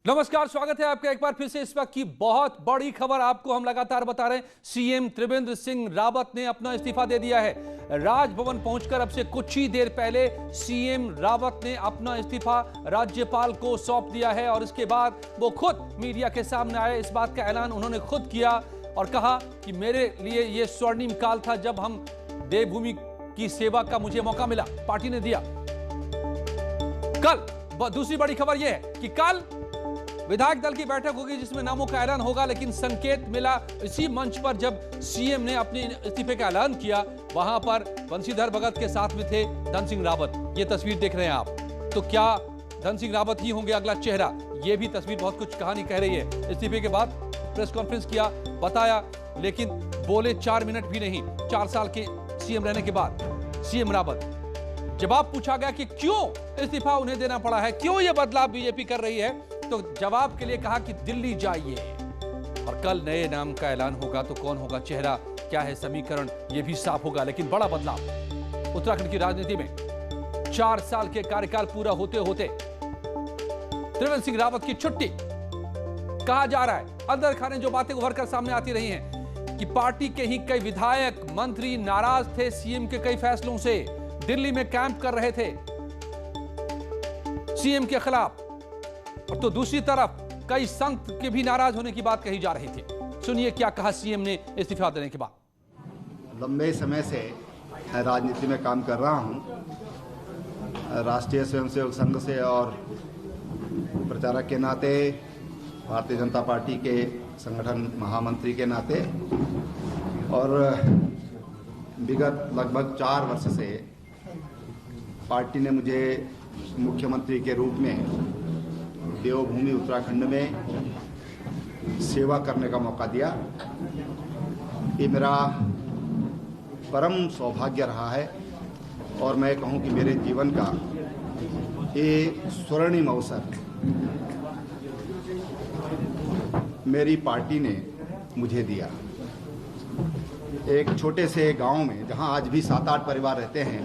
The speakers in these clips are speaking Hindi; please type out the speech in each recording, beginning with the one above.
नमस्कार, स्वागत है आपका एक बार फिर से। इस वक्त की बहुत बड़ी खबर आपको हम लगातार बता रहे हैं। सीएम त्रिवेंद्र सिंह रावत ने अपना इस्तीफा दे दिया है। राजभवन पहुंचकर अब से कुछ ही देर पहले सीएम रावत ने अपना इस्तीफा राज्यपाल को सौंप दिया है और इसके बाद वो खुद मीडिया के सामने आए। इस बात का ऐलान उन्होंने खुद किया और कहा कि मेरे लिए यह स्वर्णिम काल था जब हम देवभूमि की सेवा का मुझे मौका मिला, पार्टी ने दिया। कल दूसरी बड़ी खबर यह है कि कल विधायक दल की बैठक होगी जिसमें नामों का ऐलान होगा, लेकिन संकेत मिला इसी मंच पर जब सीएम ने अपने इस्तीफे का ऐलान किया। वहां पर बंशीधर भगत के साथ में थे धन सिंह रावत। ये तस्वीर देख रहे हैं आप, तो क्या धन सिंह रावत ही होंगे अगला चेहरा? ये भी तस्वीर बहुत कुछ कहानी कह रही है। इस्तीफे के बाद प्रेस कॉन्फ्रेंस किया, बताया, लेकिन बोले 4 मिनट भी नहीं। 4 साल के सीएम रहने के बाद सीएम रावत, जवाब पूछा गया कि क्यों इस्तीफा उन्हें देना पड़ा है, क्यों यह बदलाव बीजेपी कर रही है, तो जवाब के लिए कहा कि दिल्ली जाइए और कल नए नाम का ऐलान होगा। तो कौन होगा चेहरा, क्या है समीकरण, यह भी साफ होगा। लेकिन बड़ा बदलाव उत्तराखंड की राजनीति में 4 साल के कार्यकाल पूरा होते होते त्रिवेंद्र सिंह रावत की छुट्टी। कहा जा रहा है, अंदर खाने जो बातें उभर कर सामने आती रही हैं कि पार्टी के ही कई विधायक मंत्री नाराज थे सीएम के कई फैसलों से, दिल्ली में कैंप कर रहे थे सीएम के खिलाफ। और तो दूसरी तरफ कई संत के भी नाराज होने की बात कही जा रही थी। सुनिए क्या कहा सीएम ने इस्तीफा देने के बाद। लंबे समय से राजनीति में काम कर रहा हूं, राष्ट्रीय स्वयंसेवक संघ से और प्रचारक के नाते, भारतीय जनता पार्टी के संगठन महामंत्री के नाते, और विगत लगभग 4 वर्ष से पार्टी ने मुझे मुख्यमंत्री के रूप में देवभूमि उत्तराखंड में सेवा करने का मौका दिया। ये मेरा परम सौभाग्य रहा है और मैं कहूं कि मेरे जीवन का ये स्वर्णिम अवसर मेरी पार्टी ने मुझे दिया। एक छोटे से गांव में जहां आज भी 7-8 परिवार रहते हैं,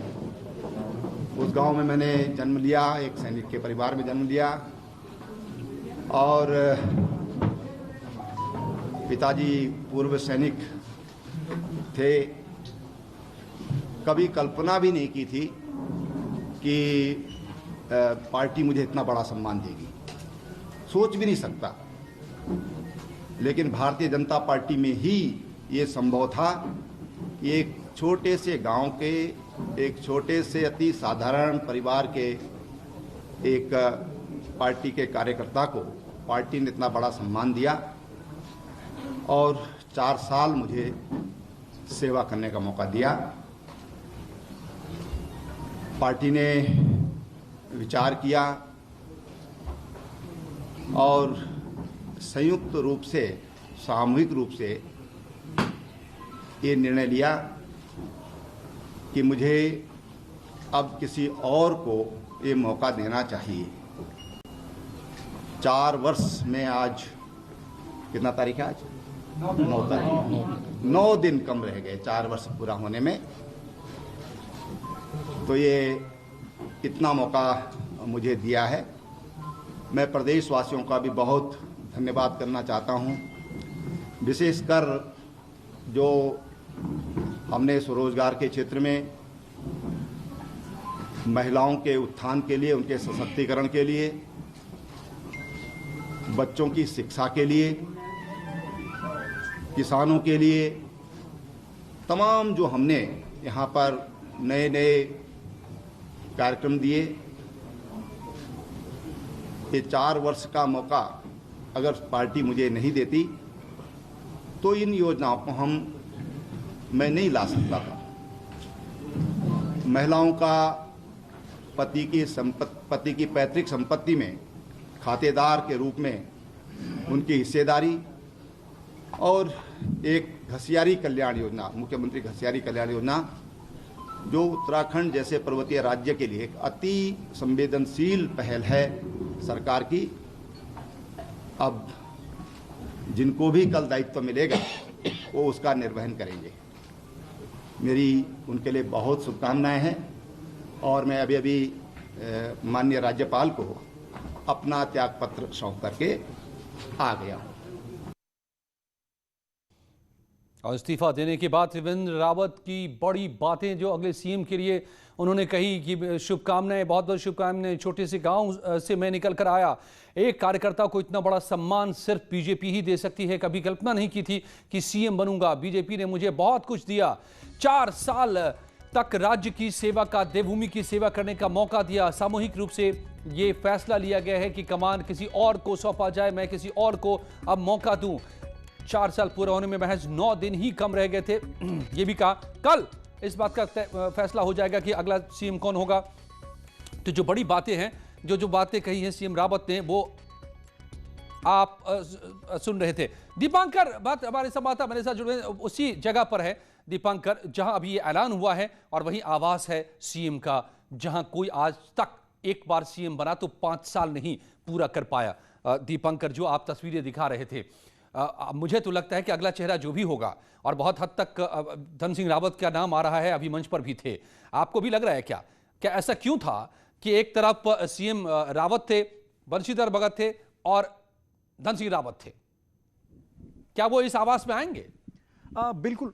उस गांव में मैंने जन्म लिया, एक सैनिक के परिवार में जन्म लिया और पिताजी पूर्व सैनिक थे। कभी कल्पना भी नहीं की थी कि पार्टी मुझे इतना बड़ा सम्मान देगी, सोच भी नहीं सकता। लेकिन भारतीय जनता पार्टी में ही ये संभव था कि एक छोटे से गांव के, एक छोटे से अति साधारण परिवार के एक पार्टी के कार्यकर्ता को पार्टी ने इतना बड़ा सम्मान दिया और 4 साल मुझे सेवा करने का मौका दिया। पार्टी ने विचार किया और संयुक्त रूप से, सामूहिक रूप से ये निर्णय लिया कि मुझे अब किसी और को ये मौका देना चाहिए। 4 वर्ष में आज कितना तारीख है? आज 9 तारीख, 9 दिन कम रह गए 4 वर्ष पूरा होने में। तो ये इतना मौका मुझे दिया है। मैं प्रदेशवासियों का भी बहुत धन्यवाद करना चाहता हूँ, विशेषकर जो हमने स्वरोजगार के क्षेत्र में महिलाओं के उत्थान के लिए, उनके सशक्तिकरण के लिए, बच्चों की शिक्षा के लिए, किसानों के लिए, तमाम जो हमने यहाँ पर नए नए कार्यक्रम दिए। ये 4 वर्ष का मौका अगर पार्टी मुझे नहीं देती तो इन योजनाओं को मैं नहीं ला सकता था। महिलाओं का पति की पैतृक संपत्ति में खातेदार के रूप में उनकी हिस्सेदारी और एक घसियारी कल्याण योजना, मुख्यमंत्री घसियारी कल्याण योजना, जो उत्तराखंड जैसे पर्वतीय राज्य के लिए एक अति संवेदनशील पहल है सरकार की। अब जिनको भी कल दायित्व मिलेगा वो उसका निर्वहन करेंगे। मेरी उनके लिए बहुत शुभकामनाएं हैं और मैं अभी माननीय राज्यपाल को अपना त्याग पत्र सौंप करके आ गया। और इस्तीफा देने के बाद त्रिवेंद्र रावत की बड़ी बातें जो अगले सीएम के लिए उन्होंने कही कि शुभकामनाएं, बहुत बहुत शुभकामनाएं, छोटे से गांव से मैं निकल कर आया। एक कार्यकर्ता को इतना बड़ा सम्मान सिर्फ बीजेपी ही दे सकती है। कभी कल्पना नहीं की थी कि सीएम बनूंगा। बीजेपी ने मुझे बहुत कुछ दिया। 4 साल तक राज्य की सेवा का, देवभूमि की सेवा करने का मौका दिया। सामूहिक रूप से ये फैसला लिया गया है कि कमान किसी और को सौंपा जाए, मैं किसी और को अब मौका दूं। 4 साल पूरा होने में महज 9 दिन ही कम रह गए थे। यह भी कहा कल इस बात का फैसला हो जाएगा कि अगला सीएम कौन होगा। तो जो बड़ी बातें हैं, जो बातें कही हैं सीएम रावत ने, वो आप सुन रहे थे। दीपांकर बात हमारे संवाददाता मेरे साथ जुड़े उसी जगह पर है। दीपांकर, जहां अभी ये ऐलान हुआ है और वहीं आवास है सीएम का, जहां कोई आज तक एक बार सीएम बना तो 5 साल नहीं पूरा कर पाया। दीपांकर, जो आप तस्वीरें दिखा रहे थे, मुझे तो लगता है कि अगला चेहरा जो भी होगा, और बहुत हद तक धन सिंह रावत का नाम आ रहा है, अभी मंच पर भी थे, आपको भी लग रहा है क्या ऐसा क्यों था कि एक तरफ सीएम रावत थे, बंशीधर भगत थे और धन सिंह रावत थे? क्या वो इस आवास में आएंगे? बिल्कुल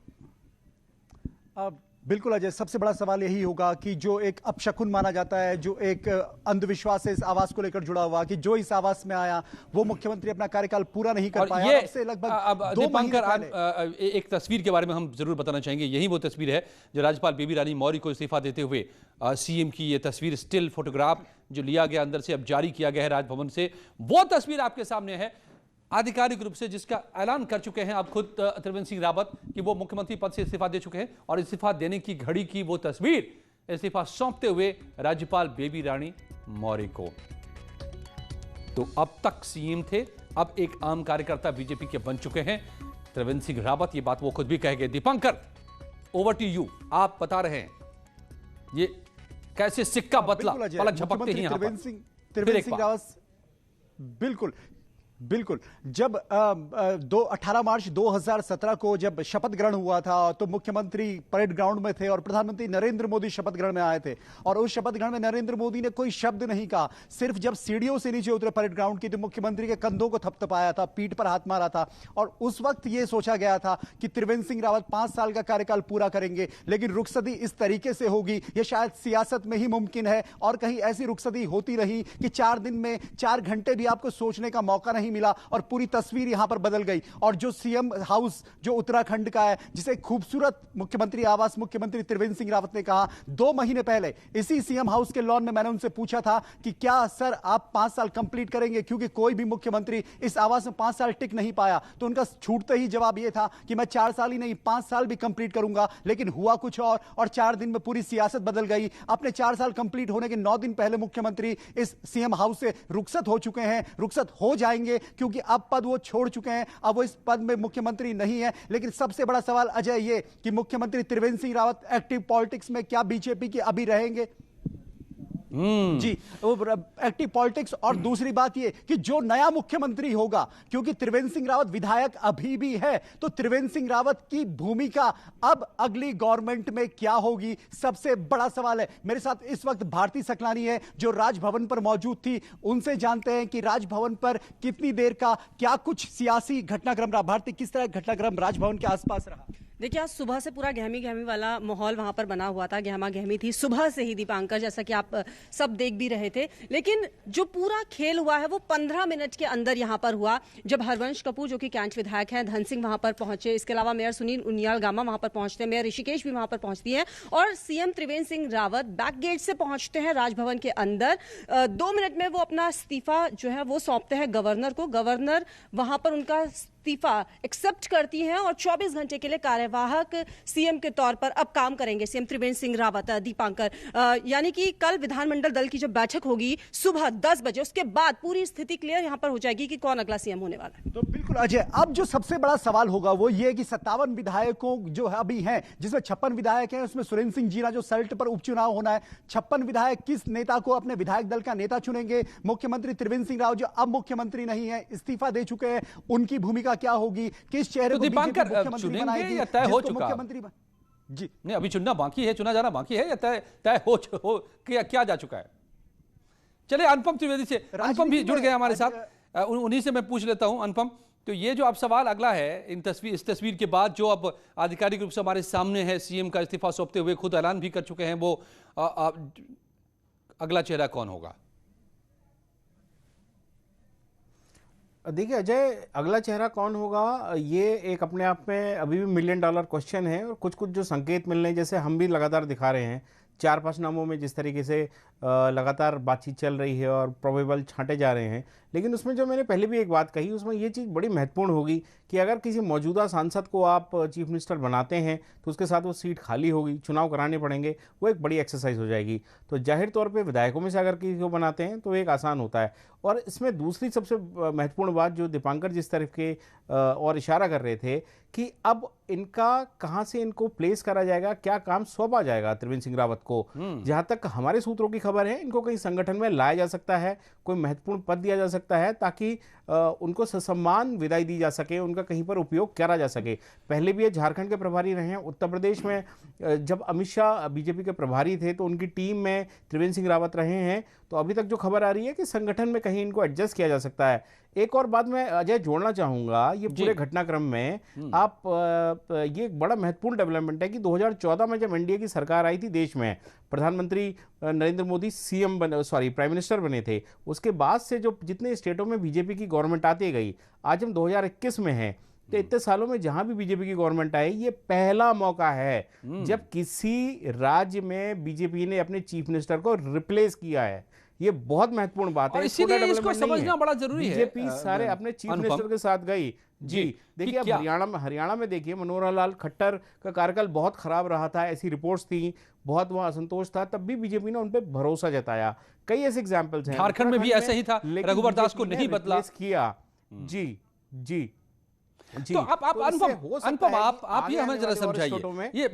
बिल्कुल अजय, सबसे बड़ा सवाल यही होगा कि जो एक अपशकुन माना जाता है, जो एक अंधविश्वास है इस आवास को लेकर जुड़ा हुआ, कि जो इस आवास में आया वो मुख्यमंत्री अपना कार्यकाल पूरा नहीं कर पाया। ये से लगभग 2 दीपांकर, एक तस्वीर के बारे में हम जरूर बताना चाहेंगे। यही वो तस्वीर है जो राज्यपाल बेबी रानी मौर्य को इस्तीफा देते हुए सीएम की ये तस्वीर, स्टिल फोटोग्राफ जो लिया गया अंदर से, अब जारी किया गया है राजभवन से, वो तस्वीर आपके सामने है आधिकारिक रूप से, जिसका ऐलान कर चुके हैं अब खुद त्रिवेंद्र सिंह रावत कि वो मुख्यमंत्री पद से इस्तीफा दे चुके हैं। और इस्तीफा देने की घड़ी की वो तस्वीर, इस्तीफा सौंपते हुए राज्यपाल बेबी रानी मौर्य को। तो अब तक सीएम थे, अब एक आम कार्यकर्ता बीजेपी के बन चुके हैं त्रिवेंद्र सिंह रावत। ये बात वो खुद भी कह गए। दीपांकर, ओवर टू यू, आप बता रहे हैं ये कैसे सिक्का बदला, पलक झपकते ही यहां पर त्रिवेंद्र सिंह रावत। बिल्कुल बिल्कुल, जब 18 मार्च 2017 को जब शपथ ग्रहण हुआ था तो मुख्यमंत्री परेड ग्राउंड में थे और प्रधानमंत्री नरेंद्र मोदी शपथ ग्रहण में आए थे, और उस शपथ ग्रहण में नरेंद्र मोदी ने कोई शब्द नहीं कहा। सिर्फ जब सीढ़ियों से नीचे उतरे परेड ग्राउंड की तो मुख्यमंत्री के कंधों को थपथपाया था, पीठ पर हाथ मारा था, और उस वक्त यह सोचा गया था कि त्रिवेंद्र सिंह रावत 5 साल का कार्यकाल पूरा करेंगे। लेकिन रुखसदी इस तरीके से होगी, यह शायद सियासत में ही मुमकिन है, और कहीं ऐसी रुखसदी होती रही कि 4 दिन में 4 घंटे भी आपको सोचने का मौका नहीं मिला और पूरी तस्वीर यहां पर बदल गई। और जो सीएम हाउस जो उत्तराखंड का है, जिसे खूबसूरत मुख्यमंत्री आवास मुख्यमंत्री त्रिवेंद्र सिंह रावत ने कहा, 2 महीने पहले इसी सीएम हाउस के लॉन में मैंने उनसे पूछा था कि क्या सर आप 5 साल कंप्लीट करेंगे, क्योंकि कोई भी मुख्यमंत्री इस आवास में 5 साल टिक नहीं पाया। तो उनका छूटते ही जवाब यह था कि मैं 4 साल ही नहीं 5 साल भी कंप्लीट करूंगा। लेकिन हुआ कुछ और 4 दिन में पूरी सियासत बदल गई। अपने 4 साल कंप्लीट होने के 9 दिन पहले मुख्यमंत्री इस सीएम हाउस से रुखसत हो चुके हैं, रुखसत हो जाएंगे, क्योंकि अब पद वो छोड़ चुके हैं, अब वो इस पद में मुख्यमंत्री नहीं है। लेकिन सबसे बड़ा सवाल अजय ये कि मुख्यमंत्री त्रिवेंद्र सिंह रावत एक्टिव पॉलिटिक्स में क्या बीजेपी के अभी रहेंगे? जी, वो एक्टिव पॉलिटिक्स। और दूसरी बात ये कि जो नया मुख्यमंत्री होगा, क्योंकि त्रिवेंद्र सिंह रावत विधायक अभी भी है, तो त्रिवेंद्र सिंह रावत की भूमिका अब अगली गवर्नमेंट में क्या होगी, सबसे बड़ा सवाल है। मेरे साथ इस वक्त भारती सकलानी है जो राजभवन पर मौजूद थी, उनसे जानते हैं कि राजभवन पर कितनी देर का क्या कुछ सियासी घटनाक्रम रहा। भारती, किस तरह घटनाक्रम राजभवन के आसपास रहा? देखिए, आज सुबह से पूरा गहमी गहमी वाला माहौल वहां पर बना हुआ था, गहमा गहमी थी सुबह से ही दीपांकर, जैसा कि आप सब देख भी रहे थे। लेकिन जो पूरा खेल हुआ है वो 15 मिनट के अंदर यहां पर हुआ, जब हरवंश कपूर जो कि कैंट विधायक हैं, धन सिंह वहां पर पहुंचे, इसके अलावा मेयर सुनील उनियाल गामा वहां पर पहुंचते हैं, मेयर ऋषिकेश भी वहां पर पहुंचती है, और CM Trivendra Singh Rawat back gate से पहुंचते हैं राजभवन के अंदर। 2 मिनट में वो अपना इस्तीफा जो है वो सौंपते हैं गवर्नर को। गवर्नर वहां पर उनका इस्तीफा एक्सेप्ट करती हैं और 24 घंटे के लिए कार्यवाहक सीएम के तौर पर अब काम करेंगे सीएम त्रिवेंद्र सिंह रावत। दीपांकर, यानी कि कल विधानमंडल दल की जब बैठक होगी सुबह 10 बजे, उसके बाद पूरी स्थिति क्लियर यहां पर हो जाएगी कि कौन अगला सीएम होने वाला है। तो बिल्कुल अजय, अब जो सबसे बड़ा सवाल होगा वो ये कि 57 विधायकों जो अभी हैं, जिसमें 56 विधायक हैं, उसमें सुरेंद्र सिंह जीना जो सल्ट पर उपचुनाव होना है, 56 विधायक किस नेता को अपने विधायक दल का नेता चुनेंगे? मुख्यमंत्री त्रिवेंद्र सिंह रावत जो अब मुख्यमंत्री नहीं है, इस्तीफा दे चुके हैं, उनकी भूमिका क्या होगी? किस चेहरे को दीपांकर मुख्यमंत्री बनाएगी? तय हो चुका मुख्यमंत्री जी नहीं, अभी चुनना बाकी है, चुना जाना बाकी है, या तय हो क्या जा चुका है? चलिए अनुपम त्रिवेदी से, अनुपम भी जुड़ गए हमारे साथ, राजनीति उन्हीं से मैं पूछ लेता हूं। अनुपम, तो ये जो अब सवाल अगला है, इस तस्वीर के बाद जो अब आधिकारिक रूप से हमारे सामने है, सीएम का इस्तीफा सौंपते हुए खुद ऐलान भी कर चुके हैं, वो अगला चेहरा कौन होगा? देखिए अजय, अगला चेहरा कौन होगा ये एक अपने आप में अभी भी मिलियन डॉलर क्वेश्चन है। और कुछ कुछ जो संकेत मिल रहे हैं, जैसे हम भी लगातार दिखा रहे हैं, 4-5 नामों में जिस तरीके से लगातार बातचीत चल रही है और प्रोबेबल छांटे जा रहे हैं, लेकिन उसमें जो मैंने पहले भी एक बात कही, उसमें ये चीज़ बड़ी महत्वपूर्ण होगी कि अगर किसी मौजूदा सांसद को आप चीफ मिनिस्टर बनाते हैं तो उसके साथ वो सीट खाली होगी, चुनाव कराने पड़ेंगे, वो एक बड़ी एक्सरसाइज हो जाएगी। तो जाहिर तौर पे विधायकों में से अगर किसी को बनाते हैं तो एक आसान होता है। और इसमें दूसरी सबसे महत्वपूर्ण बात जो दीपांकर जिस तरफ के और इशारा कर रहे थे कि अब इनका कहाँ से इनको प्लेस करा जाएगा, क्या काम सौंपा जाएगा त्रिवेंद्र सिंह रावत को। जहाँ तक हमारे सूत्रों की खबर है, इनको कहीं संगठन में लाया जा सकता है, कोई महत्वपूर्ण पद दिया जा सकता है ताकि उनको ससम्मान विदाई दी जा सके, उनका कहीं पर उपयोग करा जा सके। पहले भी ये झारखंड के प्रभारी रहे हैं, उत्तर प्रदेश में जब अमित शाह बीजेपी के प्रभारी थे तो उनकी टीम में त्रिवेंद्र सिंह रावत रहे हैं। तो अभी तक जो खबर आ रही है कि संगठन में कहीं इनको एडजस्ट किया जा सकता है। एक और बात मैं अजय जोड़ना चाहूंगा, ये पूरे घटनाक्रम में आप ये एक बड़ा महत्वपूर्ण डेवलपमेंट है कि 2014 में जब एनडीए की सरकार आई थी देश में, प्रधानमंत्री नरेंद्र मोदी प्राइम मिनिस्टर बने थे, उसके बाद से जो जितने स्टेटों में बीजेपी की गवर्नमेंट आती गई, आज हम 2021 में हैं, तो इतने सालों में जहां भी बीजेपी की गवर्नमेंट आई, ये पहला मौका है जब किसी राज्य में बीजेपी ने अपने चीफ मिनिस्टर को रिप्लेस किया है। ये बहुत महत्वपूर्ण बात है, इसीलिए इसको समझना बड़ा जरूरी है। बीजेपी सारे अपने चीफ मिनिस्टर के साथ गई जी। देखिए अब हरियाणा में देखिए, मनोहर लाल खट्टर का कार्यकाल बहुत खराब रहा था, ऐसी रिपोर्ट्स थी, बहुत वहां असंतोष था, तब भी बीजेपी ने उन पर भरोसा जताया। कई ऐसे एग्जाम्पल्स हैं, झारखंड में भी ऐसा ही था, रघुवर दास को नहीं बदला किया। जी जी जी। तो आप अनुपम आप ये हमें जरा समझाइए, ये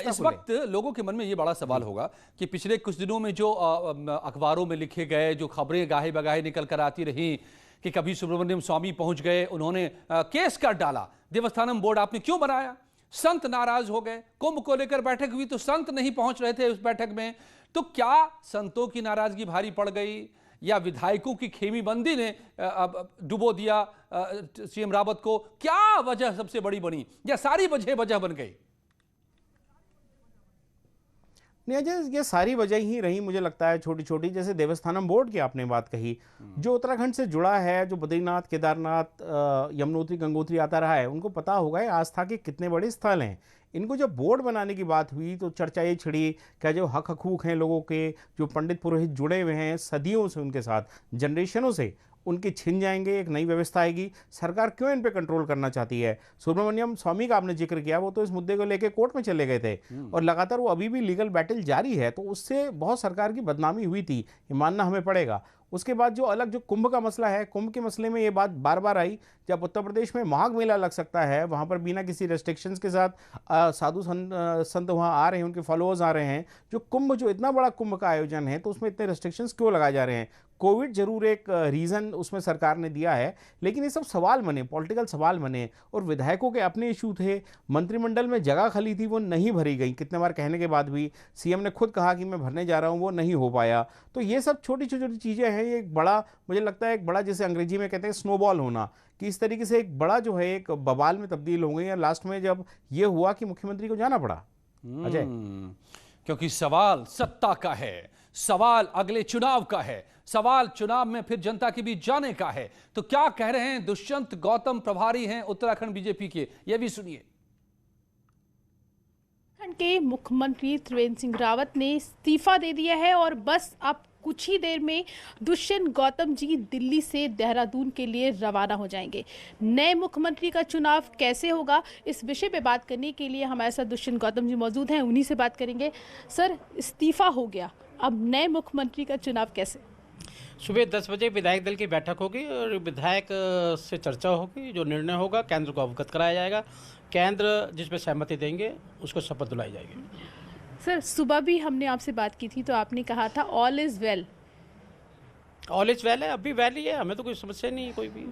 इस वक्त लोगों के मन में ये बड़ा सवाल होगा कि पिछले कुछ दिनों में जो अखबारों में लिखे गए जो खबरें गाहे बगाहे निकल कर आती रही कि कभी सुब्रमण्यम स्वामी पहुंच गए, उन्होंने केस कर डाला, देवस्थानम बोर्ड आपने क्यों बनाया, संत नाराज हो गए, कुंभ को लेकर बैठक हुई तो संत नहीं पहुंच रहे थे उस बैठक में, तो क्या संतों की नाराजगी भारी पड़ गई या विधायकों की खेमीबंदी ने डुबो दिया सीएम रावत को? क्या वजह सबसे बड़ी बनी या सारी वजह बन गई? नहीं अजय, ये सारी वजह ही रही मुझे लगता है, छोटी छोटी। जैसे देवस्थानम बोर्ड की आपने बात कही, जो उत्तराखंड से जुड़ा है, जो बद्रीनाथ, केदारनाथ, यमुनोत्री, गंगोत्री आता रहा है, उनको पता होगा आस्था के कितने बड़े स्थल हैं। इनको जब बोर्ड बनाने की बात हुई तो चर्चा ये छिड़ी क्या जो हक हकूक हैं लोगों के, जो पंडित पुरोहित जुड़े हुए हैं सदियों से उनके साथ, जनरेशनों से, उनके छिन जाएंगे, एक नई व्यवस्था आएगी। सरकार क्यों इन पे कंट्रोल करना चाहती है? सुब्रमण्यम स्वामी का आपने जिक्र किया, वो तो इस मुद्दे को लेकर कोर्ट में चले गए थे और लगातार वो अभी भी लीगल बैटल जारी है, तो उससे बहुत सरकार की बदनामी हुई थी, ये मानना हमें पड़ेगा। उसके बाद जो अलग जो कुंभ का मसला है, कुंभ के मसले में ये बात बार बार आई, जब उत्तर प्रदेश में माघ मेला लग सकता है, वहाँ पर बिना किसी रेस्ट्रिक्शंस के साथ साधु संत वहाँ आ रहे हैं, उनके फॉलोअर्स आ रहे हैं, जो कुंभ, जो इतना बड़ा कुंभ का आयोजन है, तो उसमें इतने रेस्ट्रिक्शंस क्यों लगाए जा रहे हैं? कोविड जरूर एक रीज़न उसमें सरकार ने दिया है, लेकिन ये सब सवाल बने, पॉलिटिकल सवाल बने, और विधायकों के अपने इशू थे। मंत्रिमंडल में जगह खाली थी, वो नहीं भरी गई, कितने बार कहने के बाद भी सीएम ने खुद कहा कि मैं भरने जा रहा हूँ, वो नहीं हो पाया। तो ये सब छोटी छोटी चीज़ें हैं। ये एक बड़ा, मुझे लगता है एक बड़ा, जैसे अंग्रेजी में कहते हैं स्नोबॉल होना, कि इस तरीके से एक बड़ा जो है एक बवाल में तब्दील हो गई है। लास्ट में जब ये हुआ कि मुख्यमंत्री को जाना पड़ा अजय, क्योंकि सवाल सत्ता का है, सवाल अगले चुनाव का है, सवाल चुनाव में फिर जनता के बीच जाने का है। तो क्या कह रहे हैं दुष्यंत गौतम, प्रभारी हैं उत्तराखंड बीजेपी के, यह भी सुनिए। उत्तराखंड के मुख्यमंत्री त्रिवेंद्र सिंह रावत ने इस्तीफा दे दिया है और बस अब कुछ ही देर में दुष्यंत गौतम जी दिल्ली से देहरादून के लिए रवाना हो जाएंगे। नए मुख्यमंत्री का चुनाव कैसे होगा, इस विषय पे बात करने के लिए हमारे साथ दुष्यंत गौतम जी मौजूद हैं, उन्हीं से बात करेंगे। सर, इस्तीफा हो गया, अब नए मुख्यमंत्री का चुनाव कैसे? सुबह 10 बजे विधायक दल की बैठक होगी और विधायक से चर्चा होगी, जो निर्णय होगा केंद्र को अवगत कराया जाएगा, केंद्र जिस पर सहमति देंगे उसको शपथ दिलाई जाएगी। सर, सुबह भी हमने आपसे बात की थी तो आपने कहा था all is well. All is well है, अभी वेल ही है, हमें तो कोई समस्या नहीं है कोई भी।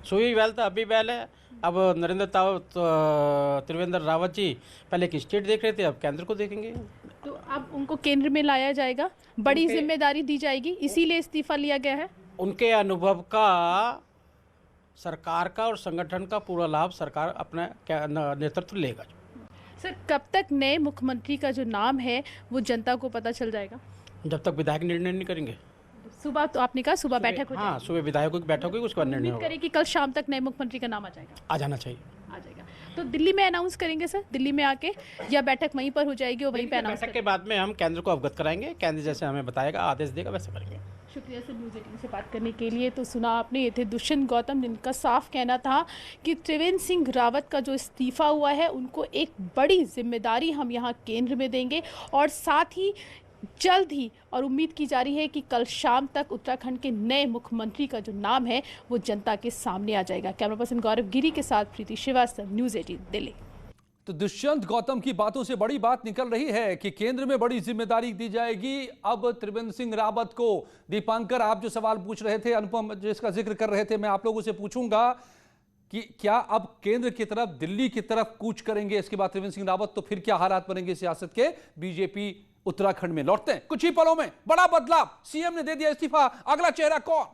सुबह वेल था, अभी वेल है। अब त्रिवेंद्र रावत जी पहले एक स्टेट देख रहे थे, अब केंद्र को देखेंगे। तो अब उनको केंद्र में लाया जाएगा, बड़ी जिम्मेदारी दी जाएगी, इसीलिए इस्तीफा लिया गया है। उनके अनुभव का, सरकार का और संगठन का पूरा लाभ सरकार अपना नेतृत्व लेगा। सर, कब तक नए मुख्यमंत्री का जो नाम है वो जनता को पता चल जाएगा? जब तक विधायक निर्णय नहीं करेंगे। सुबह तो आपने कहा सुबह बैठक हो हाँ, सुबह विधायकों की बैठक होगी, उसके बाद निर्णय उम्मीद होगा। करें कि कल शाम तक नए मुख्यमंत्री का नाम आ जाएगा। आ जाना चाहिए। आ जाएगा तो दिल्ली में अनाउंस करेंगे सर, दिल्ली में आके, या बैठक वहीं पर हो जाएगी और वहीं पे अनाउंस बैठक के बाद में हम केंद्र को अवगत कराएंगे, केंद्र जैसे हमें बताएगा, आदेश देगा, वैसे करेंगे। शुक्रिया सर न्यूज़ 18 से बात करने के लिए। तो सुना आपने, ये थे दुष्यंत गौतम, जिनका साफ कहना था कि त्रिवेंद्र सिंह रावत का जो इस्तीफा हुआ है उनको एक बड़ी जिम्मेदारी हम यहाँ केंद्र में देंगे, और साथ ही जल्द ही, और उम्मीद की जा रही है कि कल शाम तक उत्तराखंड के नए मुख्यमंत्री का जो नाम है वो जनता के सामने आ जाएगा। कैमरा पर्सन गौरव गिरी के साथ प्रीति श्रीवास्तव, न्यूज़ 18 दिल्ली। तो दुष्यंत गौतम की बातों से बड़ी बात निकल रही है कि केंद्र में बड़ी जिम्मेदारी दी जाएगी अब त्रिवेंद्र सिंह रावत को। दीपांकर, आप जो सवाल पूछ रहे थे, अनुपम जिसका जिक्र कर रहे थे, मैं आप लोगों से पूछूंगा कि क्या अब केंद्र की तरफ, दिल्ली की तरफ कूच करेंगे इसके बाद त्रिवेंद्र सिंह रावत, तो फिर क्या हालात बनेंगे सियासत के? बीजेपी उत्तराखंड में लौटते हैं कुछ ही पलों में, बड़ा बदलाव, सीएम ने दे दिया इस्तीफा, अगला चेहरा कौन?